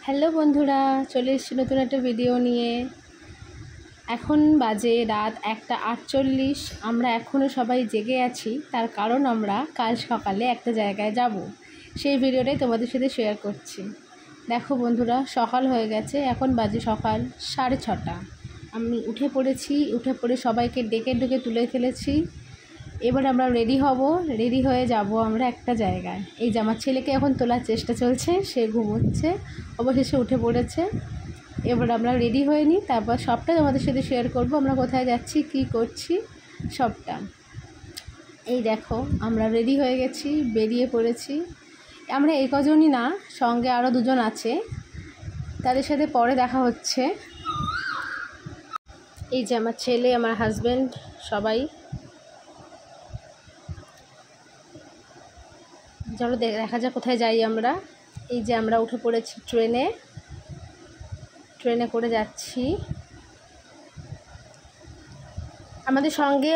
Hello বন্ধুরা, চলে এসেছি নতুন একটা ভিডিও নিয়ে। এখন বাজে রাত 1:48। আমরা এখনও সবাই জেগে আছি, তার কারণ আমরা কাল সকালে একটা জায়গায় যাব। সেই ভিডিওটাই তোমাদের সাথে শেয়ার করছি। দেখো বন্ধুরা, সকাল হয়ে গেছে, এখন বাজে সকাল 6:30। আমি উঠে পড়ে সবাইকে ডেকে তুলে ফেলেছি। এবার আমরা রেডি হব, রেডি হয়ে যাব আমরা একটা জায়গায়। এই যে আমার ছেলেকে এখন তোলার চেষ্টা চলছে, সে ঘুমোচ্ছে, অবশেষে উঠে পড়েছে। এবার আমরা রেডি হয়ে নিই, তারপর সবটা তোমাদের সাথে শেয়ার করব, আমরা কোথায় যাচ্ছি, কি করছি সবটা। এই দেখো, আমরা রেডি হয়ে গেছি, বেরিয়ে পড়েছি। আমরা এই কজনই না, সঙ্গে আরও দুজন আছে, তাদের সাথে পরে দেখা হচ্ছে। এই যে আমার ছেলে, আমার হাজব্যান্ড, সবাই। চলো দেখা যাক কোথায় যাই আমরা। এই যে আমরা উঠে পড়েছি ট্রেনে করে যাচ্ছি। আমাদের সঙ্গে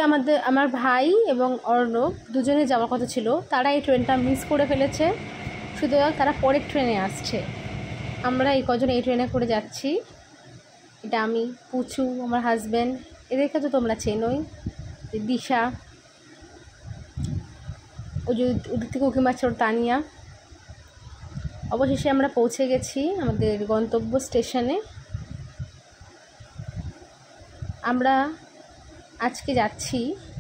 আমার ভাই এবং অর্ণব দুজনে যাওয়ার কথা ছিল, তারা এই ট্রেনটা মিস করে ফেলেছে, সুতরাং তারা পরের ট্রেনে আসছে। আমরা এই কজন এই ট্রেনে করে যাচ্ছি। এটা আমি, পুচু, আমার হাজব্যান্ড, এদেরকে তো তোমরা চেনোই, দিশা, ওই যে ওদের থেকে উঁকি মারছে ওর তানিয়া। অবশেষে আমরা পৌঁছে গেছি আমাদের গন্তব্য স্টেশনে। আমরা আজকে যাচ্ছি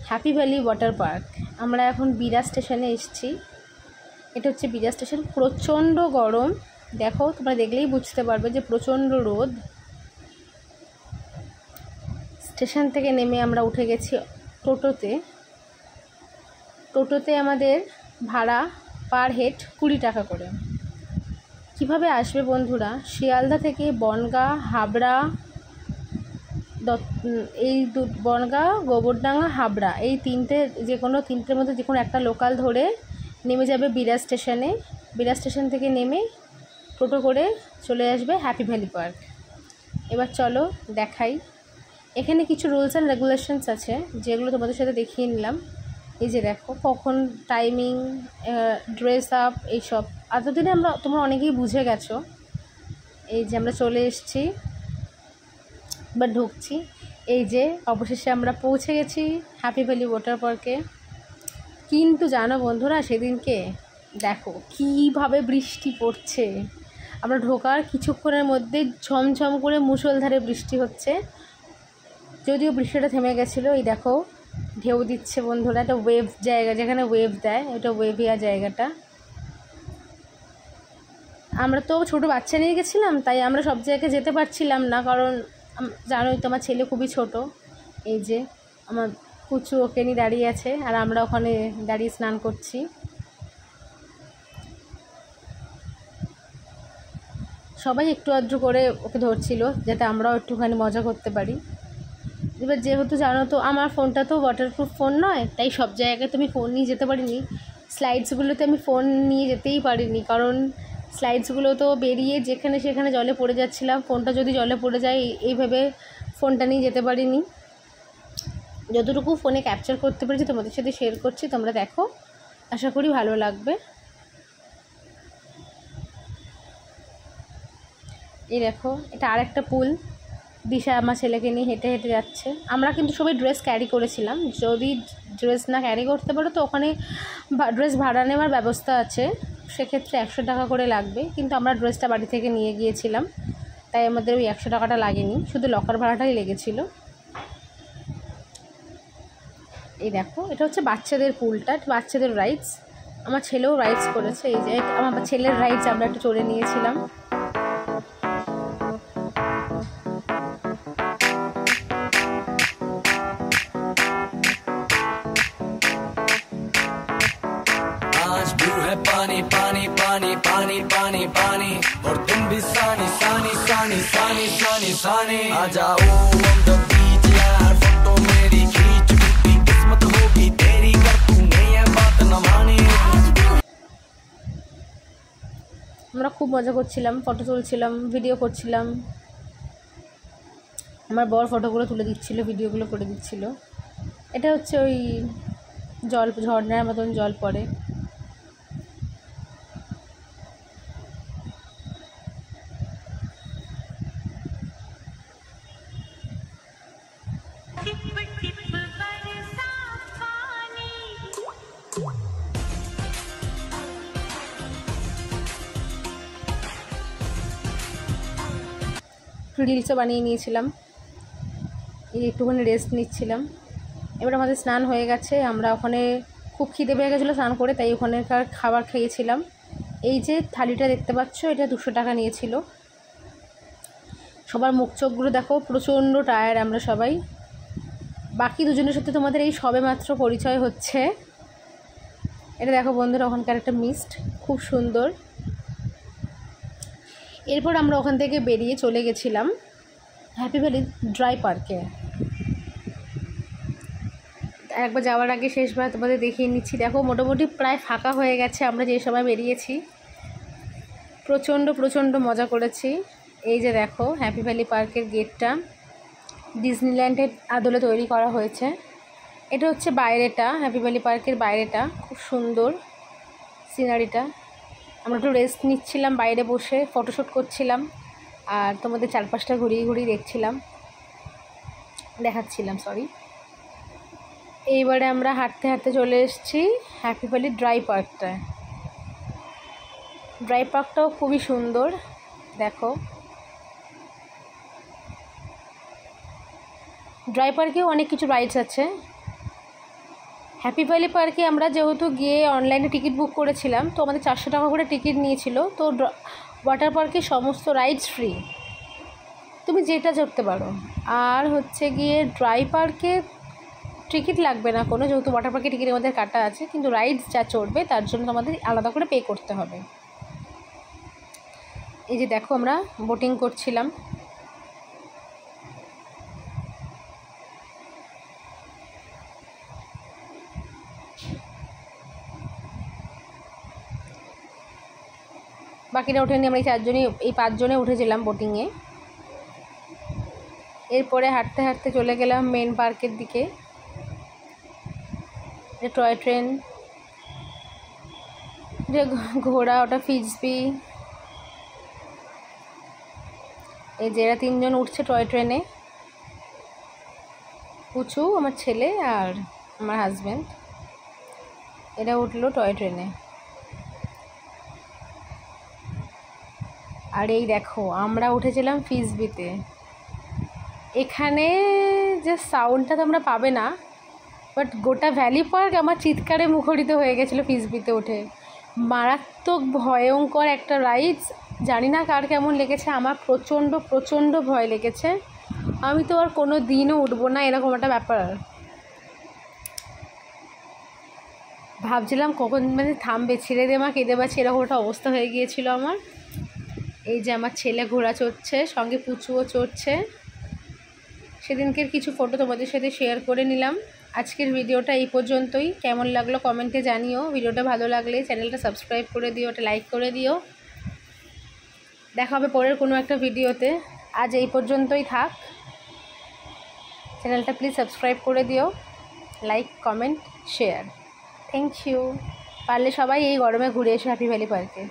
হ্যাপি ভ্যালি ওয়াটার পার্ক। আমরা এখন বিরা স্টেশনে এসেছি। এটা হচ্ছে বিরা স্টেশন। প্রচণ্ড গরম, দেখো, তোমরা দেখলেই বুঝতে পারবে যে প্রচণ্ড রোদ। স্টেশন থেকে নেমে আমরা উঠে গেছি টোটোতে আমাদের ভাড়া পার হেড 20 টাকা করে। কিভাবে আসবে বন্ধুরা? শিয়ালদা থেকে বনগাঁ, হাবড়া, বনগাঁ, গোবরডাঙ্গা, হাবড়া, এই তিনটের মধ্যে যে কোনো একটা লোকাল ধরে নেমে যাবে বিরা স্টেশনে। বিরা স্টেশন থেকে নেমে টোটো করে চলে আসবে হ্যাপি ভ্যালি পার্ক। এবার চলো দেখাই। এখানে কিছু রুলস অ্যান্ড রেগুলেশনস আছে, যেগুলো তোমাদের সাথে দেখিয়ে নিলাম। এই যে দেখো, কখন টাইমিং, ড্রেস আপ, এইসব এতদিনে তোমরা অনেকেই বুঝে গেছো। এই যে আমরা চলে এসেছি, বা ঢুকছি। এই যে অবশেষে আমরা পৌঁছে গেছি হ্যাপি ভ্যালি ওয়াটার পার্কে। কিন্তু জানো বন্ধুরা, সেদিনকে দেখো কীভাবে বৃষ্টি পড়ছে। আমরা ঢোকার কিছুক্ষণের মধ্যে ঝমঝম করে মুষলধারে বৃষ্টি হচ্ছে। যদিও বৃষ্টিটা থেমে গেছিলো। এই দেখো, ঢেউ দিচ্ছে বন্ধুরা। একটা ওয়েভ জায়গা, যেখানে ওয়েভ দেয়, এটা ওয়েভিয়া জায়গাটা। আমরা তো ছোটো বাচ্চা নিয়ে গেছিলাম, তাই আমরা সব জায়গায় যেতে পারছিলাম না, কারণ জানোই তো আমার ছেলে খুবই ছোট। এই যে আমার কুচু ওকে নিয়ে দাঁড়িয়ে আছে, আর আমরা ওখানে দাঁড়িয়ে স্নান করছি। সবাই একটু আধটু করে ওকে ধরছিল, যাতে আমরাও একটুখানি মজা করতে পারি। এবার যেহেতু জানো তো, আমার ফোনটা তো ওয়াটারপ্রুফ ফোন নয়, তাই সব জায়গায় তো আমি ফোন নিয়ে যেতে পারিনি। স্লাইডসগুলোতে আমি ফোন নিয়ে যেতেই পারিনি, কারণ স্লাইডসগুলো তো বেরিয়ে যেখানে সেখানে জলে পড়ে যাচ্ছিলাম। ফোনটা যদি জলে পড়ে যায়, এইভাবে ফোনটা নিয়ে যেতে পারিনি। যতটুকু ফোনে ক্যাপচার করতে পেরেছি তোমাদের সাথে শেয়ার করছি, তোমরা দেখো, আশা করি ভালো লাগবে। এই দেখো, এটা আরেকটা পুল। দিশা আমার ছেলেকে নিয়ে হেঁটে হেঁটে যাচ্ছে। আমরা কিন্তু সবাই ড্রেস ক্যারি করেছিলাম। যদি ড্রেস না ক্যারি করতে পারো তো ওখানে ড্রেস ভাড়া নেওয়ার ব্যবস্থা আছে, সেক্ষেত্রে 100 টাকা করে লাগবে। কিন্তু আমরা ড্রেসটা বাড়ি থেকে নিয়ে গিয়েছিলাম, তাই আমাদের ওই 100 টাকাটা লাগেনি, শুধু লকার ভাড়াটাই লেগেছিল। এই দেখো, এটা হচ্ছে বাচ্চাদের পুলটা, বাচ্চাদের রাইডস। আমার ছেলেও রাইডস করেছে। এই যে আমার ছেলের রাইডস আমরা একটু চড়ে নিয়েছিলাম। पानी पानी पानी पानी पानी पानी और तुम भी सानी सानी सानी सानी सानी सानी आ जाओ on the beach यार, फोटो मेरी खींच, भी किस्मत होगी तेरी, कर तू नहीं है बात न मानी। আমরা খুব মজা করছিলাম, ফটো তুলছিলাম, ভিডিও করছিলাম। আমার বর ফটোগুলো তুলে দিচ্ছিল, ভিডিওগুলো করে দিচ্ছিল। এটা হচ্ছে ওই ঝর্ণার মতন জল পড়ে। রিলসও বানিয়ে নিয়েছিলাম। এই একটুখানি রেস্ট নিচ্ছিলাম। এবার আমাদের স্নান হয়ে গেছে, আমরা ওখানে খুব খিদে পেয়ে গেছিলো স্নান করে, তাই ওখানকার খাবার খেয়েছিলাম। এই যে থালিটা দেখতে পাচ্ছ, এটা 200 টাকা নিয়েছিল। সবার মুখ চোখগুলো দেখো, প্রচণ্ড টায়ার্ড আমরা সবাই। বাকি দুজনের সাথে তোমাদের এই সবে মাত্র পরিচয় হচ্ছে। এটা দেখো বন্ধুরা, ওখানকার একটা মিস্ট খুব সুন্দর। এরপর আমরা ওখান থেকে বেরিয়ে চলে গেছিলাম হ্যাপি ভ্যালি ড্রাই পার্কে। একবার যাওয়ার আগে শেষবার তোমাদের দেখিয়ে নিচ্ছি। দেখো মোটামুটি প্রায় ফাঁকা হয়ে গেছে আমরা যে সময় বেরিয়েছি। প্রচণ্ড মজা করেছি। এই যে দেখো হ্যাপি ভ্যালি পার্কের গেটটা ডিজনিল্যান্ডের আদলে তৈরি করা হয়েছে। এটা হচ্ছে বাইরেটা, হ্যাপি ভ্যালি পার্কের বাইরেটা। খুব সুন্দর সিনারিটা। আমরা একটু রেস্ট নিচ্ছিলাম বাইরে বসে, ফটোশ্যুট করছিলাম, আর তোমাদের চারপাশটা ঘুরিয়ে দেখাচ্ছিলাম। এইবারে আমরা হাঁটতে চলে এসেছি হ্যাপি ভ্যালি ড্রাই পার্কটায়। ড্রাই পার্কটাও খুবই সুন্দর। দেখো ড্রাই পার্কেও অনেক কিছু রাইডস আছে। হ্যাপি ভ্যালি পার্কে আমরা যেহেতু গিয়ে অনলাইনে টিকিট বুক করেছিলাম, তো আমাদের 400 টাকা করে টিকিট নিয়েছিল। তো ওয়াটার পার্কে সমস্ত রাইডস ফ্রি, তুমি যেটা চড়তে পারো। আর হচ্ছে গিয়ে ড্রাই পার্কে টিকিট লাগবে না কোনো, যেহেতু ওয়াটার পার্কে টিকিট আমাদের কাটা আছে, কিন্তু রাইডস যা চড়বে তার জন্য আমাদের আলাদা করে পে করতে হবে। এই যে দেখো আমরা বোটিং করছিলাম। বাকিরা ওঠেনি, আমরা এই 5 জনে উঠেছিলাম বোটিংয়ে। এরপরে হাঁটতে চলে গেলাম মেন পার্কের দিকে। টয় ট্রেন, যে ঘোড়া, ওটা ফিজবি। এই যে এরা 3 জন উঠছে টয় ট্রেনে, পুচু, আমার ছেলে আর আমার হাজব্যান্ড। এরা উঠলো টয় ট্রেনে। আর এই দেখো আমরা উঠেছিলাম ফিজবিতে। এখানে যে সাউন্ডটা তোমরা পাবে না, বাট গোটা ভ্যালি পার্ক আমার চিৎকারে মুখরিত হয়ে গেছিলো ফিজবিতে উঠে। মারাত্মক ভয়ঙ্কর একটা রাইডস। জানি না কার কেমন লেগেছে, আমার প্রচণ্ড ভয় লেগেছে। আমি তো আর কোনো দিনও উঠবো না এরকম একটা ব্যাপার। ভাবছিলাম কখন থামবে, ছেড়ে দে মা, কেঁদে পাচ্ছে, এরকম একটা অবস্থা হয়ে গিয়েছিল আমার। এই যে আমার ছেলে ঘোড়া চড়ছে, সঙ্গে পুচুও চড়ছে। সেদিনকের কিছু ফটো তোমাদের সাথে শেয়ার করে নিলাম। আজকের ভিডিওটা এই পর্যন্তই। কেমন লাগলো কমেন্টে জানিও। ভিডিওটা ভালো লাগলে চ্যানেলটা সাবস্ক্রাইব করে দিও, ওটা লাইক করে দিও। দেখা হবে পরের কোনো একটা ভিডিওতে। আজ এই পর্যন্তই থাক। চ্যানেলটা প্লিজ সাবস্ক্রাইব করে দিও, like, comment, share. Thank you. পারলে সবাই এই গরমে ঘুরে এসো হ্যাপি ভ্যালি পার্কে।